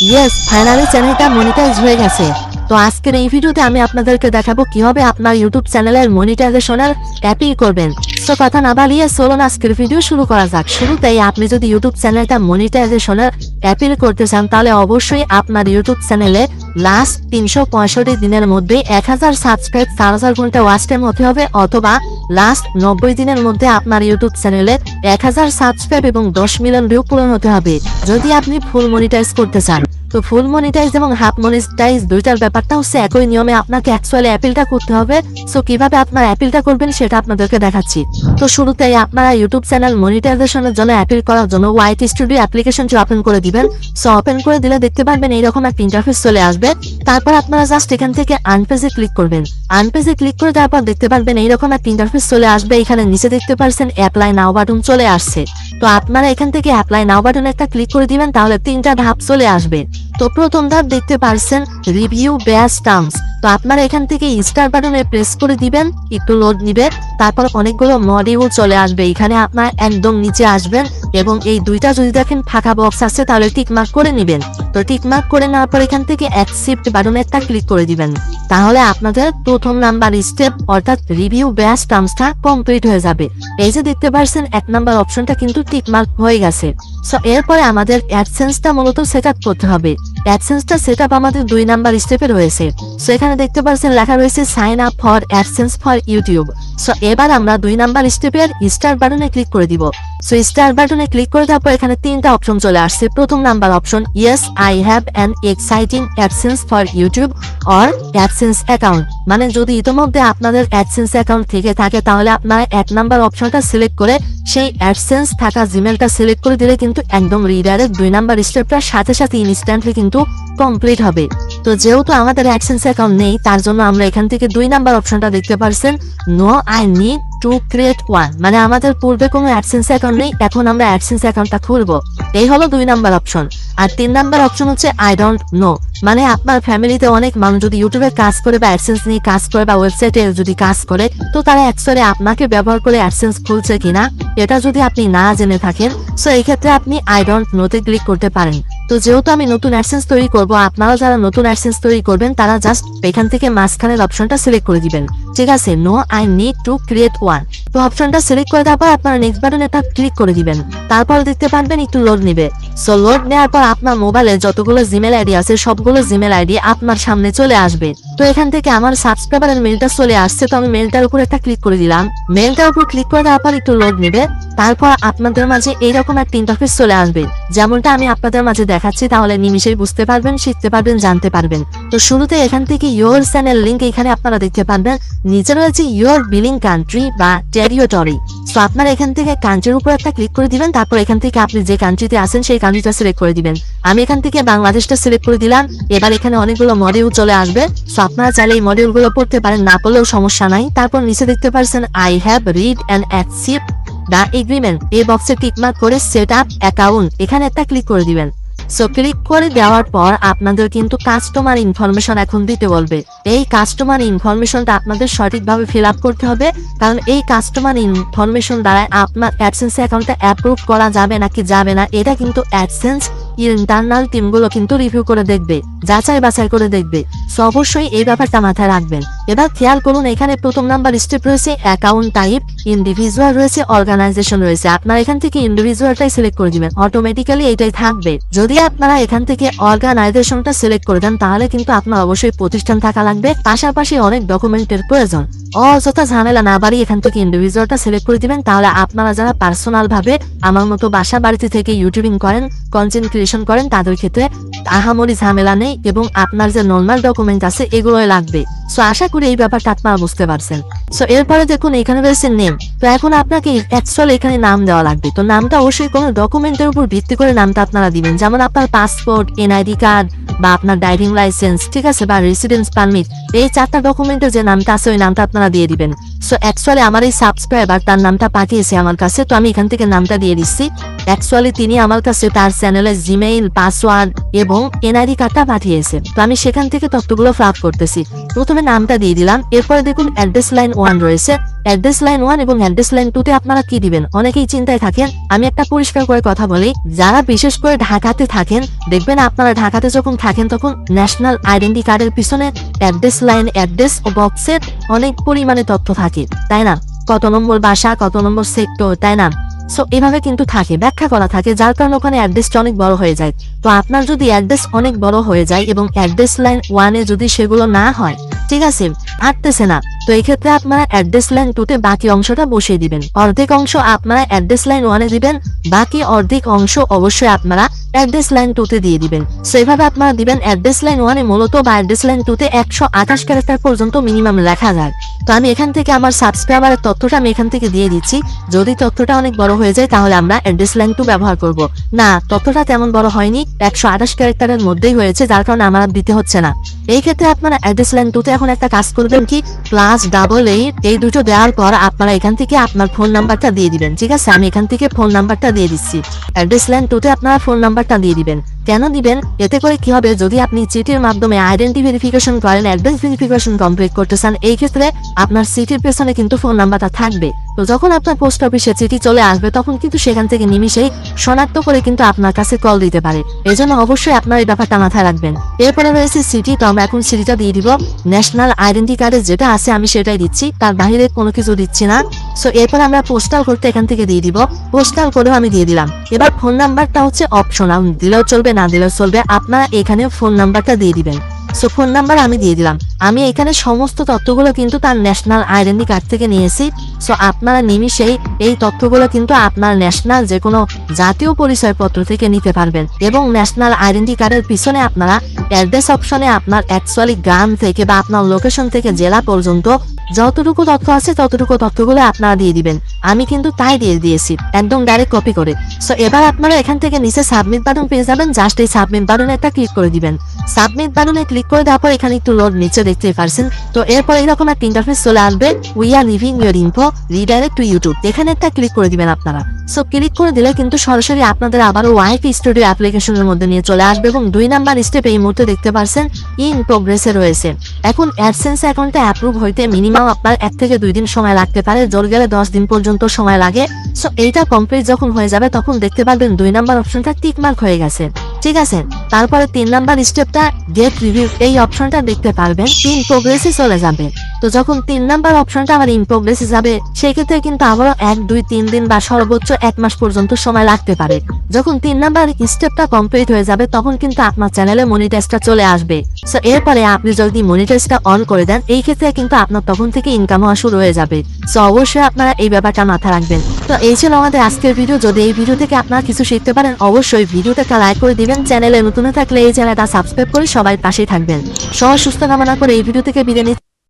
Yes, finally চ্যানেলটা monetize হয়ে গেছে। তো আজকের এই ভিডিওতে আমি আপনাদেরকে দেখাবো কিভাবে আপনার ইউটিউব চ্যানেলের মনিটাইজেশনের অ্যাপিল করবেন। তো কথা না বাড়িয়ে চলুন আজকের ভিডিও শুরু করা যাক। শুরুতেই আপনি যদি ইউটিউব চ্যানেলটা মনিটাইজেশনের অ্যাপিল করতে চান তাহলে অবশ্যই আপনার ইউটিউব চ্যানেলে লাস্ট 365 দিনের মধ্যে 1000 সাবস্ক্রাইব 4000 ঘন্টা ওয়াচ টাইম হতে হবে, অথবা লাস্ট 90 দিনের মধ্যে আপনার ইউটিউব চ্যানেলে 1000 সাবস্ক্রাইব এবং 10 মিলিয়ন ভিউ পূরণ হতে হবে যদি আপনি ফুল মনিটাইজ করতে চান। তো ফুল মনিটাইজ এবং হাফ মনিটাইজ দুইটার ব্যাপারটা হচ্ছে একই নিয়মে আপনাকে অ্যাকচুয়ালি অ্যাপিলটা করতে হবে। সো কিভাবে আপনার অ্যাপিলটা করবেন সেটা আপনাদেরকে দেখাচ্ছি। তো শুরুতেই আপনারা ইউটিউব চ্যানেল মনিটাইজেশনের জন্য অ্যাপিল করার জন্য ওয়াইটি স্টুডিও অ্যাপ্লিকেশনটি ওপেন করে দিবেন। সো ওপেন করে দিলে দেখতে পারবেন এইরকম একটা ইন্টারফেস চলে আসবে। তারপর আপনারা জাস্ট এখান থেকে আনপেজে ক্লিক করবেন। আনপেজে ক্লিক করে তারপর দেখতে পারবেন এইরকম একটা ইন্টারফেস চলে আসবে। এখানে নিচে দেখতে পারছেন অ্যাপ্লাই নাও বাটন চলে আসছে। তো আপনারা এখান থেকে অ্যাপ্লাই নাও বাটনে একটা ক্লিক করে দিবেন, তাহলে 3টা ধাপ চলে আসবে। তো প্রথম ধাপ দেখতে পারছেন রিভিউ বেস্ট টার্মস। তো আপনারা এখান থেকে স্টার বাটনে প্রেস করে দিবেন, একটু লোড নিবে। তারপর অনেকগুলো মডিউল চলে আসবে। এখানে আপনার একদম নিচে আসবেন এবং এই দুইটা যদি দেখেন ফাঁকা বক্স আছে তাহলে টিক মার্ক করে নেবেন। তো টিক মার্ক করে নেওয়ার পর এখান থেকে অ্যাকসেপ্ট বাটনে একটা ক্লিক করে দিবেন। তাহলে আপনাদের প্রথম নাম্বার স্টেপ অর্থাৎ রিভিউ বেস্ট টার্মসটা কমপ্লিট হয়ে যাবে। এই যে দেখতে পারছেন 1 নাম্বার অপশনটা কিন্তু টিক মার্ক হয়ে গেছে। সো এরপরে আমাদের অ্যাডসেন্সটা মূলত সেট আপ করতে হবে। অ্যাডসেন্সটা সেট আপ আমাদের 2 নাম্বার স্টেপে রয়েছে। সো এখানে দেখতে পাচ্ছেন লেখা রয়েছে sign up for AdSense for YouTube. So এবার আমরা 2 নাম্বার স্টেপের স্টার বাটনে ক্লিক করে দিব। সো স্টার বাটনে ক্লিক করে দেওয়ার পর এখানে 3টা অপশন চলে আসছে। প্রথম number option yes I have an exciting AdSense for YouTube or AdSense account, মানে যদি ইতোমধ্যে আপনাদের অ্যাডসেন্স অ্যাকাউন্ট থেকে থাকে তাহলে আপনারা 1 নাম্বার অপশনটা সিলেক্ট করে সেই অ্যাডসেন্স থাকা জিমেলটা সিলেক্ট করে দিলে কিন্তু একদম রিডারের 2 নাম্বার স্টেপটার সাথে সাথে ইনস্ট্যান্টলি কিন্তু কমপ্লিট হবে। তো যেহেতু আমাদের অ্যাডসেন্স অ্যাকাউন্ট নেই তার জন্য আমরা এখান থেকে 2 নাম্বার অপশনটা দেখতে পারছেন no I need to create one, মানে আমাদের পূর্বে কোনো অ্যাডসেন্স অ্যাকাউন্ট নেই, এখন আমরা অ্যাডসেন্স অ্যাকাউন্টটা খুলবো। এই হলো 2 নাম্বার অপশন। আর 3 নাম্বার অপশন হচ্ছে আই ডোন্ট নো, মানে আপনার ফ্যামিলিতে অনেক মানুষ যদি ইউটিউবে কাজ করে বা অ্যাডসেন্স নিয়ে কাজ করে বা ওয়েবসাইটে যদি কাজ করে, তো তারা অ্যাকচুয়ালি আপনাকে ব্যবহার করে অ্যাডসেন্স খুলছে কিনা এটা যদি আপনি না জেনে থাকেন, সো এই ক্ষেত্রে আপনি আই ডোন্ট নোতে ক্লিক করতে পারেন। তো যেহেতু আমি নতুন অ্যাডসেন্স তৈরি করব, আপনারা যারা নতুন অ্যাডসেন্স তৈরি করবেন তারা জাস্ট এখান থেকে মাঝখানের অপশনটা সিলেক্ট করে দিবেন। ঠিক আছে, no I need to create one. তো অপশনটা সিলেক্ট করে দেওয়ার পর আপনারা নেক্সট বাটনে একটা ক্লিক করে দিবেন। তারপর দেখতে পারবেন একটু লোড নেবে। সো লোড নেওয়ার পর আপনার মোবাইলে যতগুলো জিমেল আইডি আছে সবগুলো জিমেল আইডি আপনার সামনে চলে আসবে। তো এখান থেকে আমার সাবস্ক্রাইবারের মেলটা চলে আসছে, তো আমি মেলটার উপর একটা ক্লিক করে দিলাম। মেলটার উপর ক্লিক করে দেওয়ার পর একটু লোড নেবে। তারপর আপনাদের মাঝে এইরকম একটা ইন্টারফেস চলে আসবে, যেমনটা আমি আপনাদের মাঝে দেখাচ্ছি, তাহলে নিমিশেই বুঝতে পারবেন, শিখতে পারবেন, জানতে পারবেন। তো শুরুতে এখান থেকে ইয়োর চ্যানেল লিঙ্ক এখানে আপনারা দেখতে পারবেন। নিচে রয়েছে ইয়োর বিলিং কান্ট্রি বা টেরিটরি। তো আপনারা এখান থেকে কান্ট্রির উপর একটা ক্লিক করে দিবেন। তারপর এখান থেকে আপনি যে কান্ট্রিতে আছেন সেই কান্ট্রিটা সিলেক্ট করে দিবেন। আমি এখান থেকে বাংলাদেশটা সিলেক্ট করে দিলাম। এবার এখানে অনেকগুলো মডিউল চলে আসবে। সো আপনারা চাইলে এই মডিউলগুলো পড়তে পারেন, না পড়লেও সমস্যা নাই। তারপর নিচে দেখতে পাচ্ছেন I have read and accept the agreement, এই বক্সে টিক মার্ক করে সেট আপ অ্যাকাউন্ট এখানে একটা ক্লিক করে দিবেন। সো ক্লিক করে দেওয়ার পর আপনাদের কিন্তু কাস্টমার ইনফরমেশন এখন দিতে বলবে। এই কাস্টমার ইনফরমেশনটা আপনাদের সঠিকভাবে ফিল আপ করতে হবে, কারণ এই কাস্টমার ইনফরমেশন দ্বারা আপনার অ্যাডসেন্স অ্যাকাউন্টটা অ্যাপ্রুভ করা যাবে নাকি যাবে না এটা কিন্তু অ্যাডসেন্স ইন্টারনাল টিমগুলো কিন্তু রিভিউ করে দেখবে, যাচাই বাছাই করে দেখবে। সো অবশ্যই এই ব্যাপারটা মাথায় রাখবেন। এবার খেয়াল করুন এখানে প্রথম নাম্বার স্টেপ রয়েছে অ্যাকাউন্ট টাইপ, ইন্ডিভিজুয়াল রয়েছে, অর্গানাইজেশন রয়েছে। আপনারা এখান থেকে ইন্ডিভিজুয়ালটাই সিলেক্ট করে দিবেন, অটোমেটিক্যালি এটাই থাকবে। যদি আপনারা এখান থেকে অর্গানাইজেশনটা সিলেক্ট করে দেন তাহলে কিন্তু আপনার অবশ্যই প্রতিষ্ঠান থাকা লাগবে, পাশাপাশি অনেক ডকুমেন্টের প্রয়োজন। অযথা ঝামেলা না বাড়ি এখান থেকে ইন্ডিভিজুয়ালটা সিলেক্ট করে দিবেন। তাহলে আপনারা যারা পার্সোনাল ভাবে আমার মতো বাসা বাড়িতে থেকে ইউটিউবিং করেন, কন্টেন্ট ক্রিয়েশন করেন, তাদের ক্ষেত্রে আহামরি ঝামেলা নেই এবং আপনার যে নর্মাল ডকুমেন্ট আছে এগুলোই লাগবে। সো আশা করি এই ব্যাপারটা আপনারা বুঝতে পারছেন। সো এরপরে দেখুন এখানে রয়েছে নেম। তো এখন আপনাকে অ্যাকচুয়ালি এখানে নাম দেওয়া লাগবে। তো নামটা অবশ্যই কোনো ডকুমেন্টের উপর ভিত্তি করে নামটা আপনারা দিবেন, যেমন আপনার পাসপোর্ট, এনআইডি কার্ড বা আপনার ড্রাইভিং লাইসেন্স, ঠিক আছে, বা রেসিডেন্স পারমিট, এই 4টা ডকুমেন্টের যে নামটা আছে ওই নামটা আপনারা দিয়ে দিবেন। সো অ্যাকচুয়ালি আমার এই সাবস্ক্রাইবার তার নামটা পাঠিয়েছে আমার কাছে, তো আমি এখান থেকে নামটা দিয়ে দিচ্ছি। অ্যাকচুয়ালি তিনি আমার কাছে তার চ্যানেলের জিমেইল, পাসওয়ার্ড এবং এনআইডি কার্ডটা পাঠিয়েছে, তো আমি সেখান থেকে তথ্যগুলো ফিল আপ করতেছি। প্রথমে নামটা দিয়ে দিলাম। এরপরে দেখুন অ্যাড্রেস লাইন 1 রয়েছে। অ্যাড্রেস লাইন 1 এবং অ্যাড্রেস লাইন 2 তে আপনারা কি দিবেন? অনেকেই চিন্তায় থাকেন। আমি একটা পরিষ্কার করে কথা বলি, যারা বিশেষ করে ঢাকাতে থাকেন, দেখবেন আপনারা ঢাকাতে যখন থাকেন তখন ন্যাশনাল আইডেন্টি কার্ডের পিছনে অ্যাড্রেস লাইন, অ্যাড্রেস ও বক্সের অনেক পরিমাণে তথ্য থাকে, তাই না? কত নম্বর বাসা, কত নম্বর সেক্টর, তাই না? সো এভাবে কিন্তু থাকে, ব্যাখ্যা করা থাকে, যার কারণে ওখানে অ্যাড্রেসটা অনেক বড় হয়ে যায়। তো আপনার যদি অ্যাড্রেস অনেক বড় হয়ে যায় এবং অ্যাড্রেস লাইন 1 এ যদি সেগুলো না হয়, ঠিক আছে, হাঁটতেছে না, তো এই ক্ষেত্রে আপনারা অ্যাড্রেস লাইন 2 তে বাকি অংশটা বসিয়ে দিবেন। অর্ধেক অংশ আপনারা অ্যাড্রেস লাইন 1 এ দিবেন, বাকি অর্ধেক অংশ অবশ্যই আপনারা অ্যাড্রেস লাইন 2 তে দিয়ে দিবেন। সো এইভাবে আপনারা দিবেন। অ্যাড্রেস লাইন 1 এ মূলত বা অ্যাড্রেস লাইন 2 তে 128 ক্যারেক্টার পর্যন্ত মিনিমাম লেখা যায়। তো আমি এখান থেকে আমার সাবস্ক্রাইবারের তথ্যটা আমি এখান থেকে দিয়ে দিচ্ছি। যদি তথ্যটা অনেক বড় হয়ে যায় তাহলে আমরা অ্যাড্রেস লাইন 2 ব্যবহার করব। না, তথ্যটা তেমন বড় হয়নি, 128 ক্যারেক্টারের মধ্যেই হয়েছে, যার কারণে আমার আর দিতে হচ্ছে না। এই ক্ষেত্রে আপনারা অ্যাড্রেস লাইন 2 তে এখন একটা কাজ করবেন কি, +88 এই দুটো দেওয়ার পর আপনারা এখান থেকে আপনার ফোন নাম্বারটা দিয়ে দিবেন। ঠিক আছে, আমি এখান থেকে ফোন নাম্বারটা দিয়ে দিচ্ছি। অ্যাড্রেস লাইন 2 তে আপনারা ফোন নাম্বারটা দিয়ে দিবেন। কেন দিবেন? এতে করে কি হবে, যদি আপনি চিঠির মাধ্যমে আইডেন্টি ভেরিফিকেশন করেন, অ্যাড্রেস ভেরিফিকেশন কমপ্লিট করতে চান, এই ক্ষেত্রে আপনার চিঠির পেছনে কিন্তু ফোন নাম্বারটা থাকবে। তো যখন আপনার পোস্ট অফিসে চিঠি চলে আসবে তখন কিন্তু সেখান থেকে নিমিশেই শনাক্ত করে কিন্তু আপনার কাছে কল দিতে পারে। এজন্য অবশ্যই আপনার এই ব্যাপারটা মাথায় রাখবেন। এরপরে রয়েছে সিটি। তো আমরা এখন সিটিটা দিয়ে দিব। ন্যাশনাল আইডেন্টি কার্ডে যেটা আছে আমি সেটাই দিচ্ছি, তার বাইরে কোনো কিছু দিচ্ছি না। সো এরপর আমরা পোস্টাল করতে এখান থেকে দিয়ে দিব। পোস্টাল করেও আমি দিয়ে দিলাম। এবার ফোন নাম্বারটা হচ্ছে অপশনাল, দিলেও চলবে না দিলেও চলবে, আপনারা এখানে ফোন নাম্বারটা দিয়ে দিবেন। সো ফোন নাম্বার আমি দিয়ে দিলাম। আমি এখানে সমস্ত তথ্যগুলো কিন্তু তার ন্যাশনাল আইডেন্টি কার্ড থেকে নিয়েছি। সো আপনারা নিমিশেই এই তথ্যগুলো কিন্তু আপনার ন্যাশনাল যে কোনো জাতীয় পরিচয়পত্র থেকে নিতে পারবেন। এবং ন্যাশনাল আইডেন্টি কার্ডের পিছনে আপনারা অ্যাড্রেস অপশনে আপনার অ্যাকচুয়ালি গ্রাম থেকে বা আপনার লোকেশন থেকে জেলা পর্যন্ত যতটুকু তথ্য আছে ততটুকু তথ্যগুলো আপনারা দিয়ে দিবেন। আমি কিন্তু তাই দিয়ে দিয়েছি, একদম ডাইরেক্ট কপি করে। সো এবার আপনারা এখান থেকে নিচে সাবমিট বাটন পেয়ে যাবেন। জাস্ট এই সাবমিট বাটনে একটা ক্লিক করে দিবেন। সাবমিট বাটনে ক্লিক করে দেওয়ার পর এখানে একটু লোড নিচে দেখতে পারছেন। তো এরপর এরকম একটা ইন্টারফেস চলে আসবে, we are living your info redirect to YouTube, এখানে একটা ক্লিক করে দিবেন আপনারা। সো ক্লিক করে দিলে কিন্তু সরাসরি আপনাদের আবারও ওয়াইফি স্টুডিও অ্যাপ্লিকেশনের মধ্যে নিয়ে চলে আসবে এবং 2 নাম্বার স্টেপ এই মুহূর্তে দেখতে পারছেন ইন প্রোগ্রেসে রয়েছে। এখন অ্যাডসেন্স অ্যাকাউন্টে অ্যাপ্রুভ হইতে মিনিমাম আপনার 1 থেকে 2 দিন সময় লাগতে পারে, জোর গেলে 10 দিন পর্যন্ত সময় লাগে। সো এইটা কমপ্লিট যখন হয়ে যাবে তখন দেখতে পারবেন 2 নাম্বার অপশনটা টিক মার্ক হয়ে গেছে। ঠিক আছে, তারপরে 3 নাম্বার স্টেপটা গেট রিভিউ, এই অপশনটা দেখতে পারবেন ইন প্রোগ্রেসে চলে যাবে। তো যখন 3 নাম্বার অপশনটা আবার ইন প্রোগ্রেসে যাবে সেই ক্ষেত্রে কিন্তু আবারও 1, 2, 3 দিন বা সর্বোচ্চ 1 মাস পর্যন্ত সময় লাগতে পারে। যখন 3 নাম্বার স্টেপটা কমপ্লিট হয়ে যাবে তখন কিন্তু আপনার চ্যানেলে মনিটাইজটা চলে আসবে। সো এরপরে আপনি যদি মনিটাইজটা অন করে দেন এই ক্ষেত্রে কিন্তু আপনার তখন থেকে ইনকাম হওয়া শুরু হয়ে যাবে। সো অবশ্যই আপনারা এই ব্যাপারটা মাথায় রাখবেন। তো এই ছিল আমাদের আজকের ভিডিও। যদি এই ভিডিও থেকে আপনারা কিছু শিখতে পারেন অবশ্যই ভিডিওটা একটা লাইক করে দিবেন। চ্যানেলে নতুন থাকলে এই চ্যানেলটা সাবস্ক্রাইব করে সবাই পাশেই থাকবেন। সবাই সুস্থ কামনা করে এই ভিডিও থেকে বিদায় নিচ্ছি।